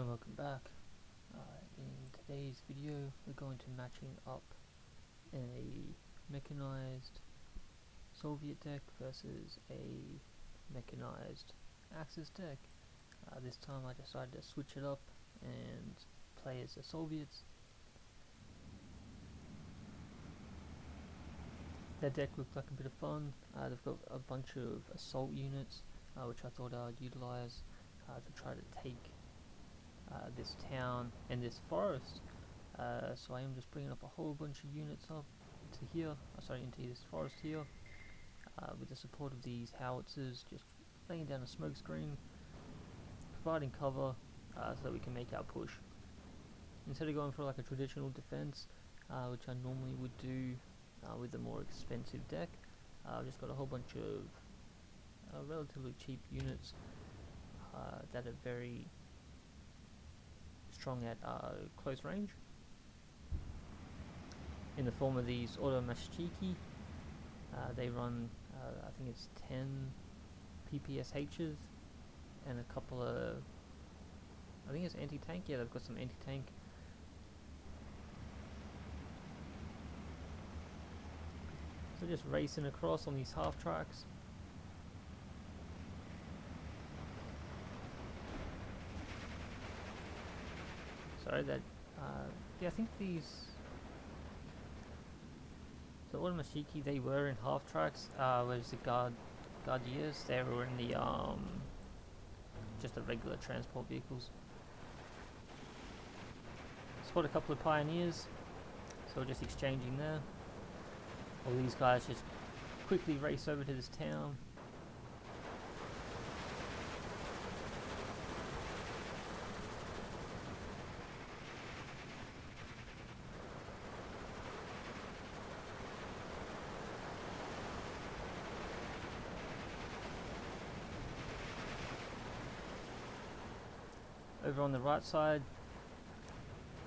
and welcome back. In today's video we're going to matching up a mechanized Soviet deck versus a mechanized Axis deck. This time I decided to switch it up and play as the Soviets. That deck looked like a bit of fun. They've got a bunch of assault units which I thought I would utilize to try to take this town and this forest. So I am just bringing up a whole bunch of units up into here, into this forest here, with the support of these howitzers, just laying down a smoke screen, providing cover so that we can make our push. Instead of going for like a traditional defense, which I normally would do with a more expensive deck, I've just got a whole bunch of relatively cheap units that are very strong at close range, in the form of these Mechanizi. They run, I think it's 10 PPSHs and a couple of, I think it's anti-tank. Yeah, they've got some anti-tank. So just racing across on these half tracks. Sorry, that yeah, I think these, the Mechanizi, they were in half tracks, whereas the Guardiers, they were in the just the regular transport vehicles. Spot a couple of pioneers, so we're just exchanging there. All these guys just quickly race over to this town. Over on the right side,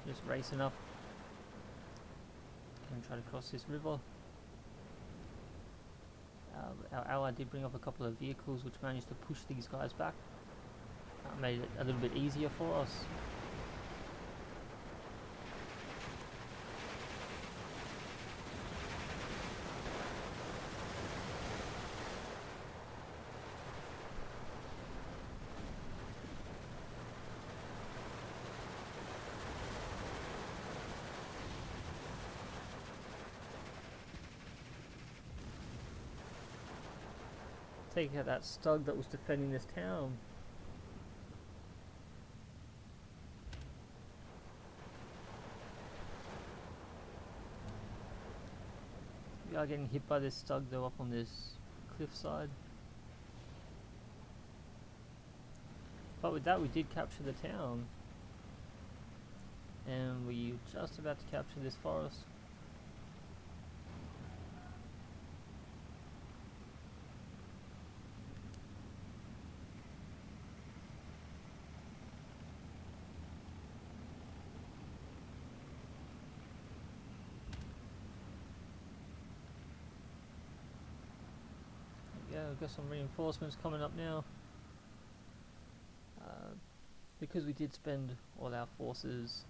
just racing up and try to cross this river. Our ally did bring up a couple of vehicles which managed to push these guys back. Made it a little bit easier for us. Take out that stug that was defending this town. We are getting hit by this stug though up on this cliffside. But with that we did capture the town. And we were just about to capture this forest. Yeah, we've got some reinforcements coming up now. Because we did spend all our forces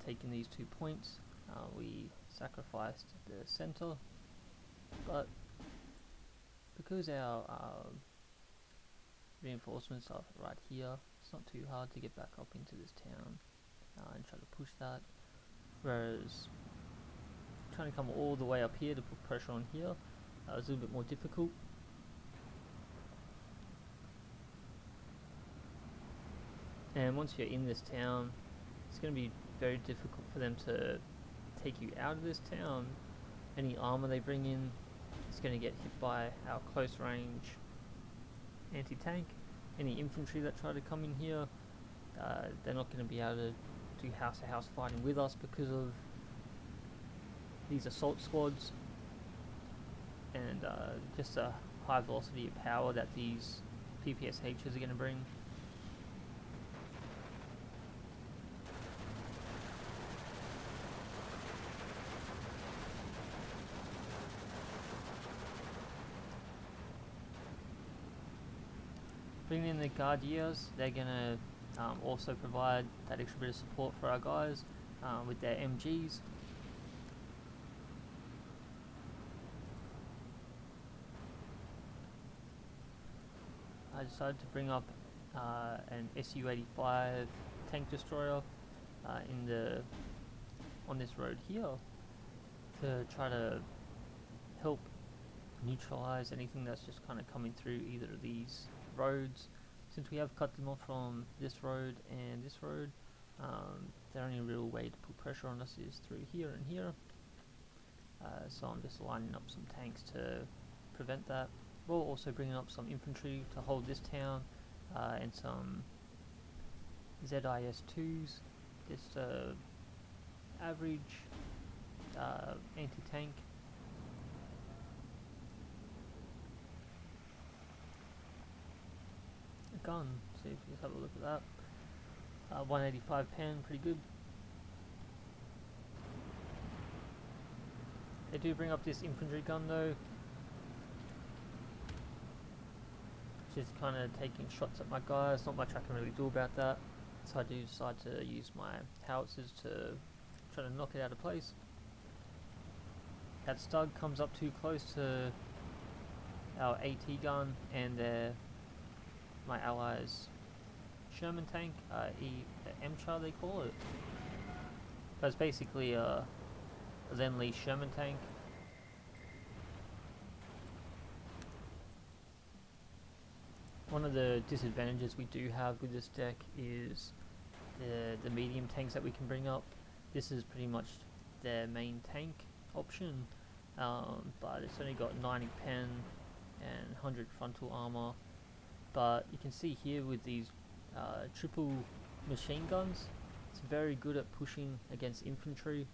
taking these 2 points, we sacrificed the center, but because our reinforcements are right here, it's not too hard to get back up into this town and try to push that, whereas trying to come all the way up here to put pressure on here is a little bit more difficult. And once you're in this town, it's going to be very difficult for them to take you out of this town. Any armor they bring in is going to get hit by our close range anti-tank. Any infantry that try to come in here, they're not going to be able to do house-to-house fighting with us because of these assault squads and just a high velocity of power that these PPSHs are going to bring. Bringing in the Guardiers, they're gonna also provide that extra bit of support for our guys with their MGs. I decided to bring up an Su-85 tank destroyer on this road here to try to help neutralize anything that's just kind of coming through either of these roads. Since we have cut them off from this road and this road, the only real way to put pressure on us is through here and here. So I'm just lining up some tanks to prevent that. We're also bringing up some infantry to hold this town, and some ZIS-2s, just average anti-tank. A gun, see if you just have a look at that. 185 pen, pretty good. They do bring up this infantry gun though, which is kind of taking shots at my guys. Not much I can really do about that, so I do decide to use my howitzers to try to knock it out of place. That Stug comes up too close to our AT gun and my allies' Sherman tank, the M-Char they call it. But it's basically a Lend-Lease Sherman tank. One of the disadvantages we do have with this deck is the medium tanks that we can bring up. This is pretty much their main tank option, but it's only got 90 pen and 100 frontal armor. But you can see here with these triple machine guns, it's very good at pushing against infantry.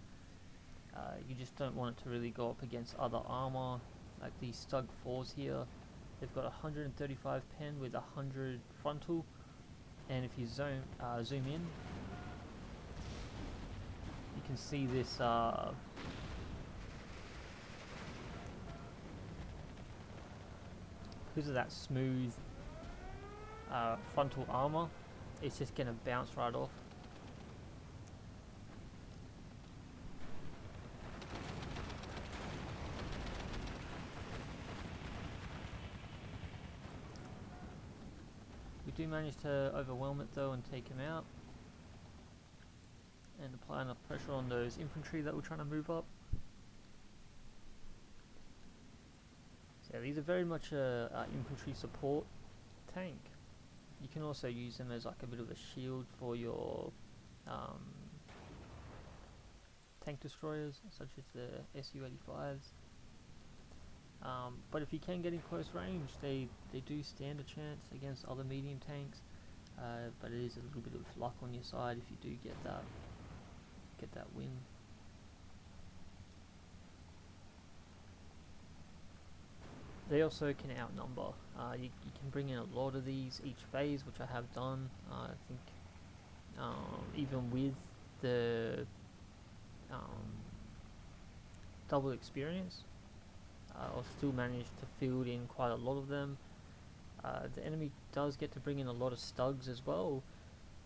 You just don't want it to really go up against other armor, like these Stug 4s here. They've got 135 pen with 100 frontal, and if you zoom in, you can see this because of that smooth frontal armor, it's just going to bounce right off. We do manage to overwhelm it though and take him out, and apply enough pressure on those infantry that we're trying to move up. So these are very much a infantry support tank. You can also use them as like a bit of a shield for your tank destroyers, such as the Su-85s. But if you can get in close range, they do stand a chance against other medium tanks. But it is a little bit of luck on your side if you do get that win. They also can outnumber. You can bring in a lot of these each phase, which I have done. I think even with the double experience, I'll still manage to field in quite a lot of them. The enemy does get to bring in a lot of Stugs as well,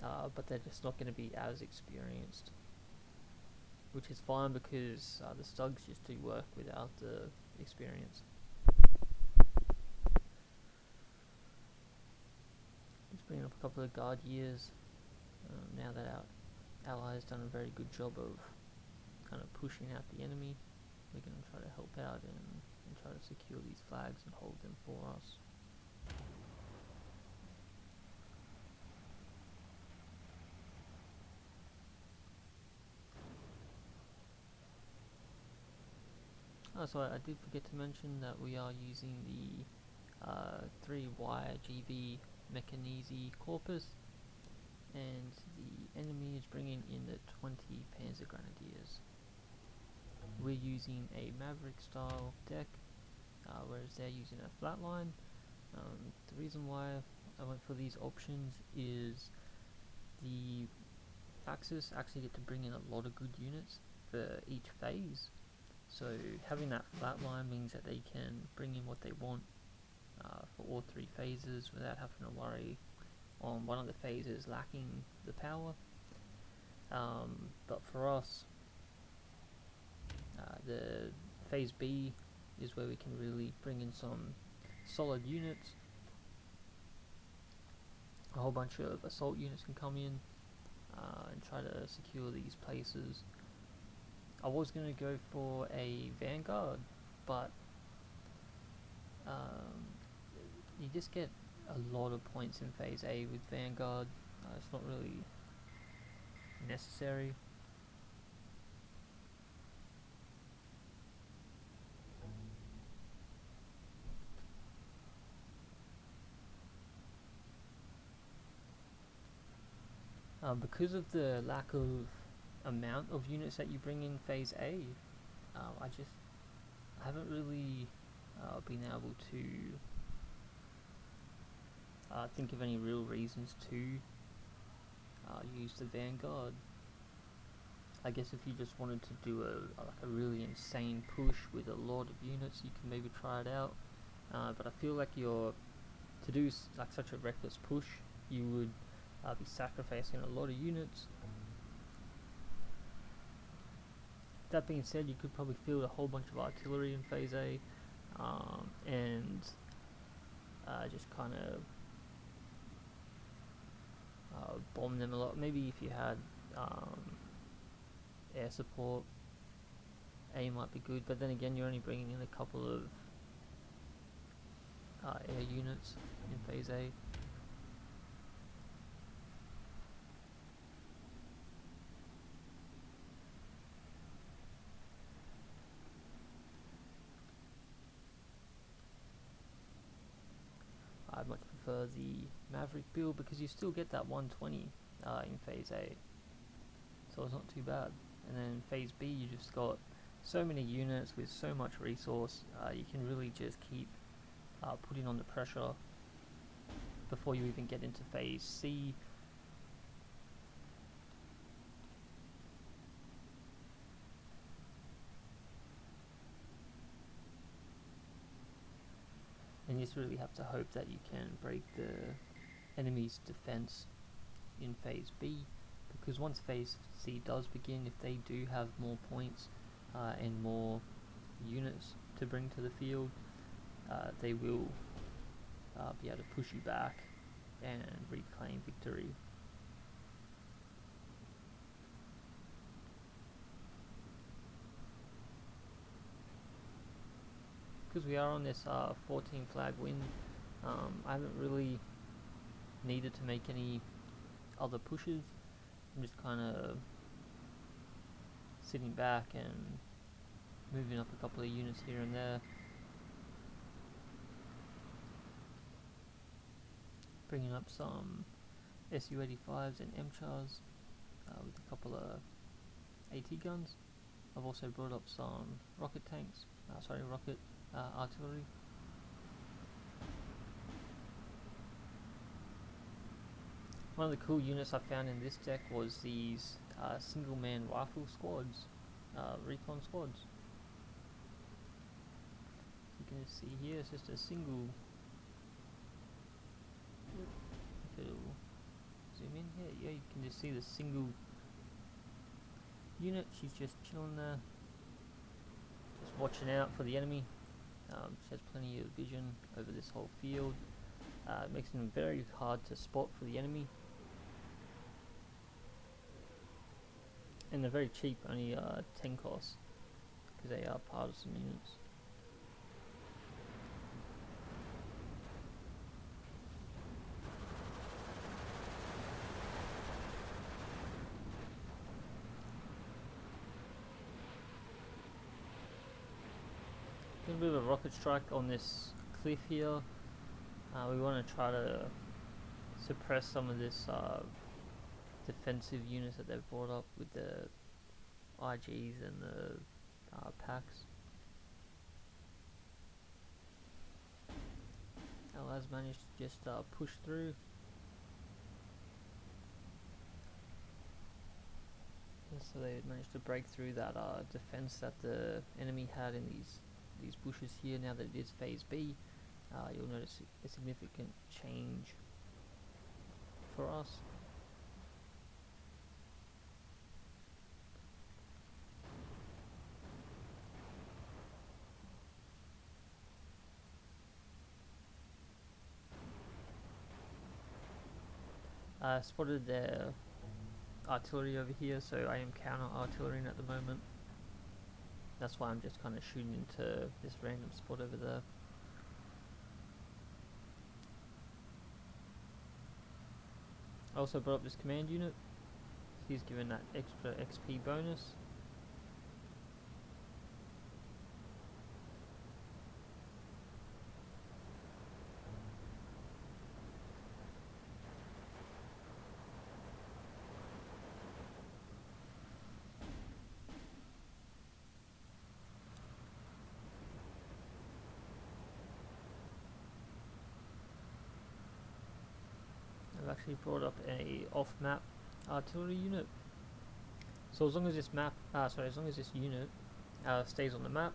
but they're just not going to be as experienced, which is fine because the Stugs just do work without the experience. Just bringing up a couple of guard years. Now that our ally has done a very good job of kind of pushing out the enemy, we're going to try to help out and try to secure these flags and hold them for us. So I did forget to mention that we are using the 3YGV Mechanizi Korpus, and the enemy is bringing in the 20 Panzer Grenadiers. We're using a Maverick style deck, whereas they're using a flatline. The reason why I went for these options is the Axis actually get to bring in a lot of good units for each phase. So having that flatline means that they can bring in what they want for all three phases without having to worry on one of the phases lacking the power. But for us, the phase B is where we can really bring in some solid units. A whole bunch of assault units can come in and try to secure these places. I was going to go for a vanguard, but you just get a lot of points in phase A with vanguard. It's not really necessary. Because of the lack of amount of units that you bring in phase A, I haven't really been able to think of any real reasons to use the vanguard. I guess if you just wanted to do a really insane push with a lot of units, you can maybe try it out. But I feel like to do like such a reckless push, you would be sacrificing a lot of units. That being said, you could probably field a whole bunch of artillery in phase A, and just kind of bomb them a lot. Maybe if you had air support, A might be good, but then again, you're only bringing in a couple of air units in phase A. I much prefer the Maverick build because you still get that 120 in phase A, so it's not too bad. And then phase B, you just got so many units with so much resource, you can really just keep putting on the pressure before you even get into phase C. And you just really have to hope that you can break the enemy's defense in phase B, because once phase C does begin, if they do have more points and more units to bring to the field, they will be able to push you back and reclaim victory. Because we are on this 14 flag win, I haven't really needed to make any other pushes. I'm just kind of sitting back and moving up a couple of units here and there, bringing up some Su-85s and MCHARs with a couple of AT guns. I've also brought up some rocket tanks, rocket artillery. One of the cool units I found in this deck was these single man rifle squads, recon squads. You can just see here, it's just a single. If it'll zoom in here, yeah, you can just see the single unit. She's just chilling there, just watching out for the enemy. She has plenty of vision over this whole field. It makes them very hard to spot for the enemy. And they're very cheap, only 10 costs, because they are partisan units. A bit of a rocket strike on this cliff here. We want to try to suppress some of this defensive units that they've brought up with the IGs and the packs. Allies managed to just push through. And so they managed to break through that defense that the enemy had in these bushes here. Now that it is phase B, you'll notice a significant change us. I spotted their artillery over here, so I am counter artillerying at the moment. That's why I'm just kind of shooting into this random spot over there. I also brought up this command unit. He's given that extra XP bonus. I've actually brought up a off-map artillery unit. So as long as this unit stays on the map,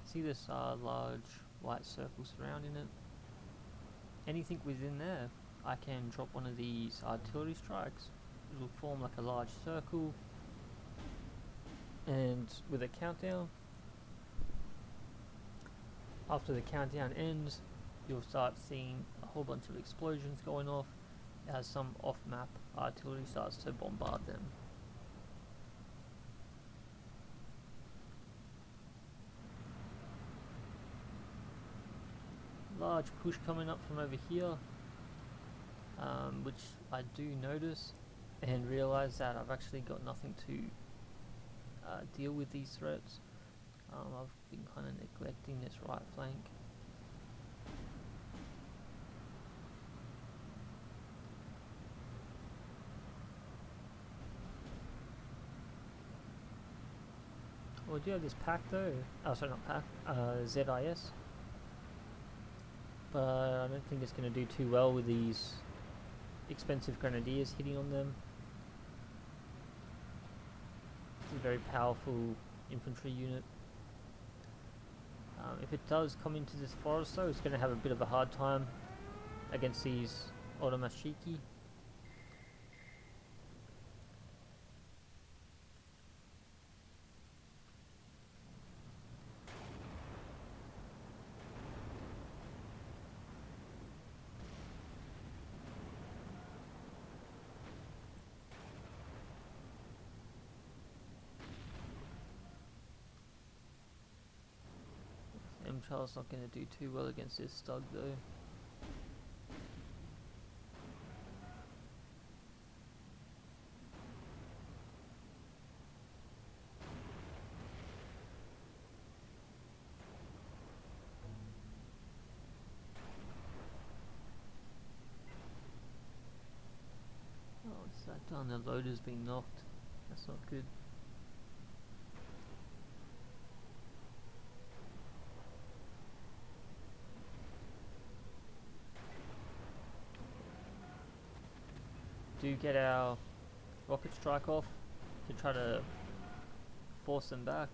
see this large white circle surrounding it. Anything within there, I can drop one of these artillery strikes. It will form like a large circle, and with a countdown, after the countdown ends, you'll start seeing a whole bunch of explosions going off as some off-map artillery starts to bombard them. Large push coming up from over here, which I do notice and realize that I've actually got nothing to deal with these threats. I've been kind of neglecting this right flank. Well, do you have this pack though? Oh, sorry, not pack. ZIS. But I don't think it's going to do too well with these expensive grenadiers hitting on them. It's a very powerful infantry unit. If it does come into this forest though, it's going to have a bit of a hard time against these Automashiki. Charles not going to do too well against this Stug though. Oh, what's that done? The loader's been knocked. That's not good. Do get our rocket strike off to try to force them back,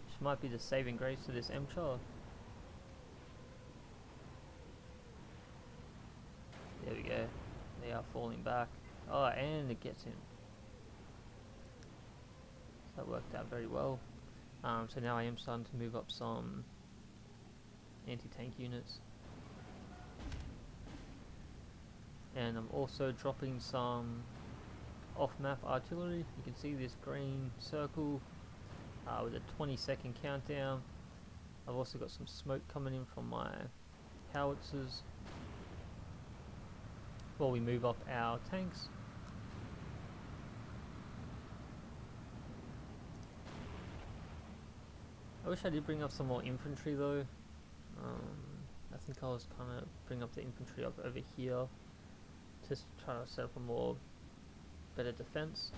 which might be the saving grace to this M-Char. There we go, they are falling back. Oh, and it gets him. So that worked out very well. So now I am starting to move up some anti-tank units. And I'm also dropping some off-map artillery. You can see this green circle with a 20-second countdown. I've also got some smoke coming in from my howitzers while we move up our tanks. I wish I did bring up some more infantry though. I think I was kind of bring up the infantry up over here. Just try to set up a better defense.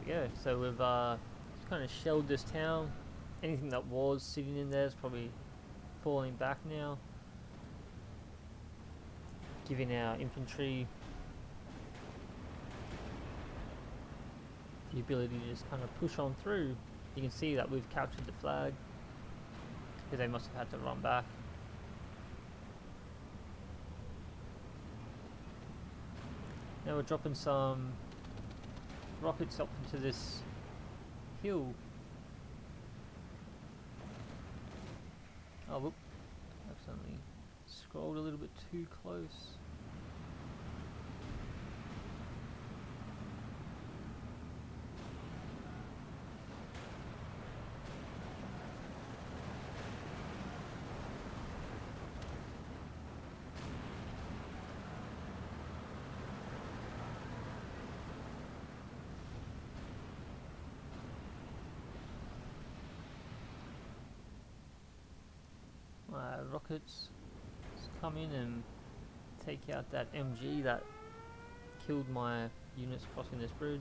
we go. So we've kind of shelled this town. Anything that was sitting in there is probably falling back now, giving our infantry the ability to just kind of push on through. You can see that we've captured the flag, because they must have had to run back. Now we're dropping some rockets up into this hill. Oh, whoop. Accidentally scrolled a little bit too close. Rockets come in and take out that MG that killed my units crossing this bridge.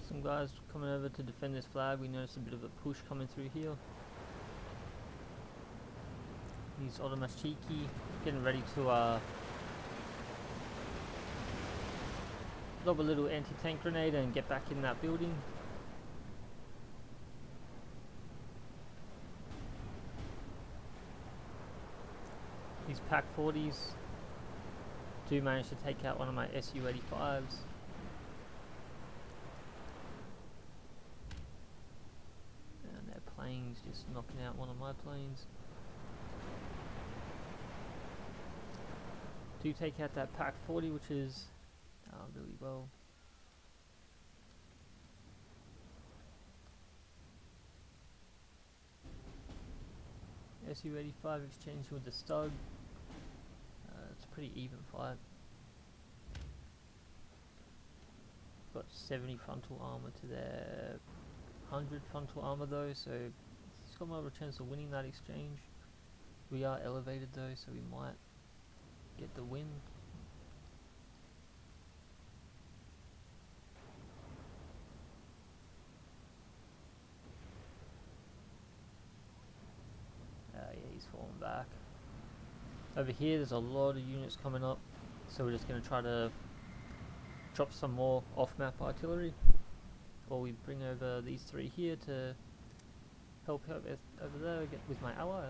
Some guys coming over to defend this flag. We noticed a bit of a push coming through here. These Mechanizi getting ready to lob a little anti-tank grenade and get back in that building. These Pack 40s do manage to take out one of my Su-85s. And their planes just knocking out one of my planes. Do take out that Pack 40, which is really well. Su-85 exchanging with the Stug. It's a pretty even fight. Got 70 frontal armor to their 100 frontal armor though, so he's got more of a chance of winning that exchange. We are elevated though, so we might get the win. Yeah, he's falling back. Over here there's a lot of units coming up, so we're just going to try to drop some more off-map artillery, or we bring over these three here to help out over there with my ally,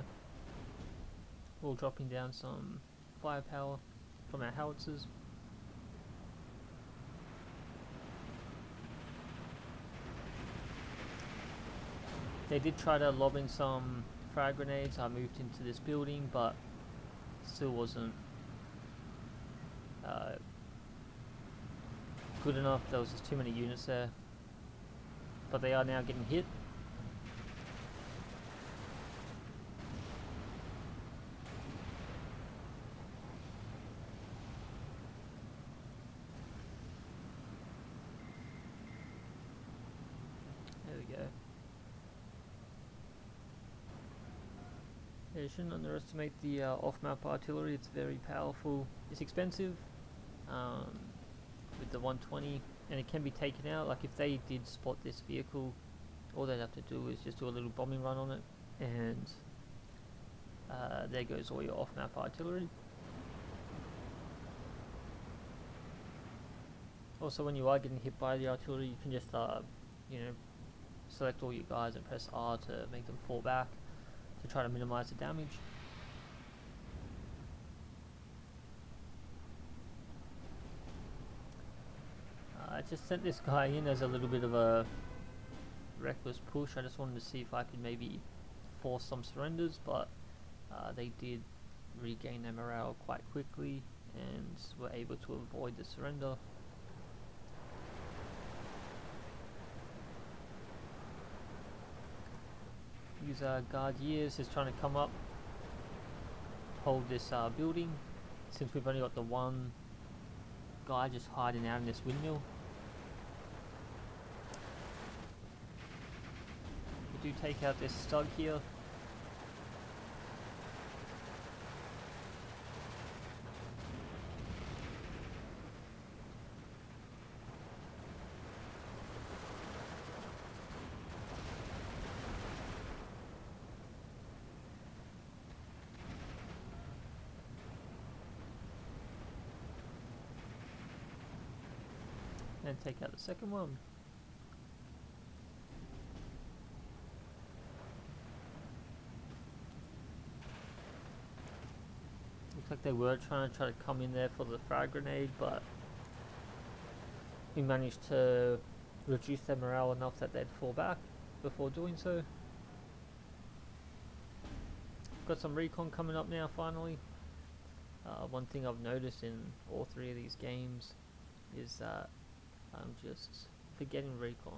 while dropping down some firepower from our howitzers. They did try to lob in some frag grenades. I moved into this building, but still wasn't good enough. There was just too many units there, but they are now getting hit. There we go. Yeah, you shouldn't underestimate the off-map artillery. It's very powerful. It's expensive with the 120, and it can be taken out. Like if they did spot this vehicle, all they'd have to do is just do a little bombing run on it, and there goes all your off-map artillery. Also, when you are getting hit by the artillery, you can just you know, select all your guys and press R to make them fall back to try to minimize the damage. just sent this guy in as a little bit of a reckless push. I just wanted to see if I could maybe force some surrenders, but they did regain their morale quite quickly and were able to avoid the surrender. These Guardiers is trying to come up, hold this building, since we've only got the one guy just hiding out in this windmill. We do take out this Stug here. And take out the second one. Looks like they were trying to come in there for the frag grenade, but we managed to reduce their morale enough that they'd fall back before doing so. Got some recon coming up now finally. One thing I've noticed in all three of these games is that I'm just forgetting recon.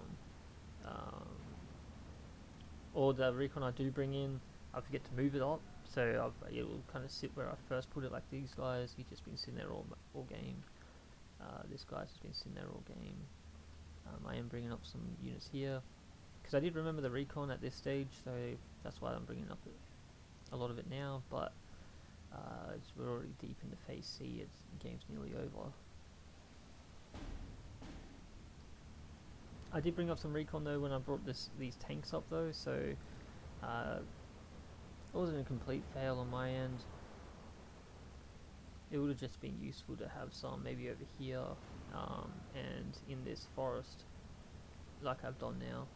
Or the recon I do bring in, I forget to move it up, so it will kind of sit where I first put it, like these guys. He's just been sitting there all game. This guy's just been sitting there all game. I am bringing up some units here because I did remember the recon at this stage, so that's why I'm bringing up a lot of it now. But we're already deep into phase C. The game's nearly over. I did bring up some recon though when I brought these tanks up though, so it wasn't a complete fail on my end. It would have just been useful to have some maybe over here and in this forest like I've done now.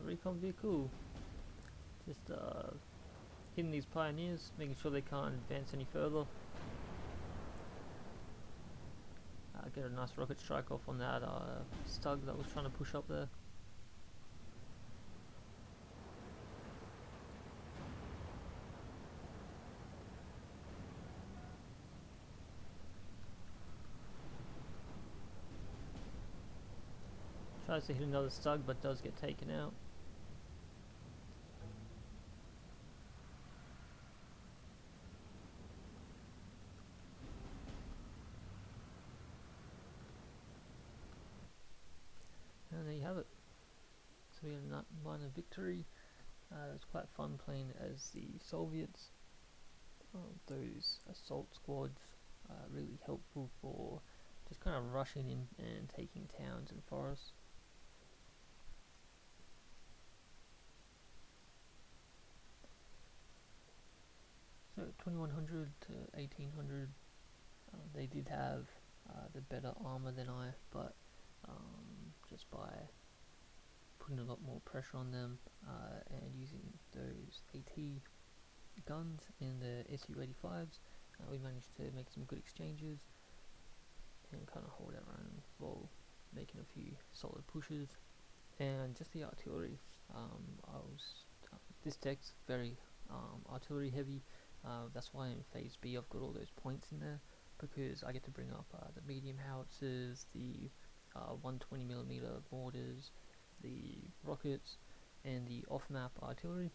Recon vehicle, just hitting these pioneers, making sure they can't advance any further. Get a nice rocket strike off on that Stug that was trying to push up there. Tries to hit another Stug but does get taken out. And there you have it. So we had a minor victory. It was quite fun playing as the Soviets. Those assault squads really helpful for just kind of rushing in and taking towns and forests. So 2100 to 1800, they did have the better armor than I, but just by putting a lot more pressure on them and using those AT guns and the Su-85s, we managed to make some good exchanges and kind of hold our own while making a few solid pushes. And just the artillery, this deck's very artillery heavy. That's why in phase B I've got all those points in there, because I get to bring up the medium howitzers, the 120mm mortars, the rockets, and the off-map artillery,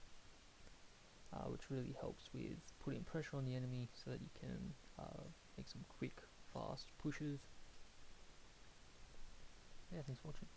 which really helps with putting pressure on the enemy so that you can make some quick, fast pushes. Yeah, thanks for watching.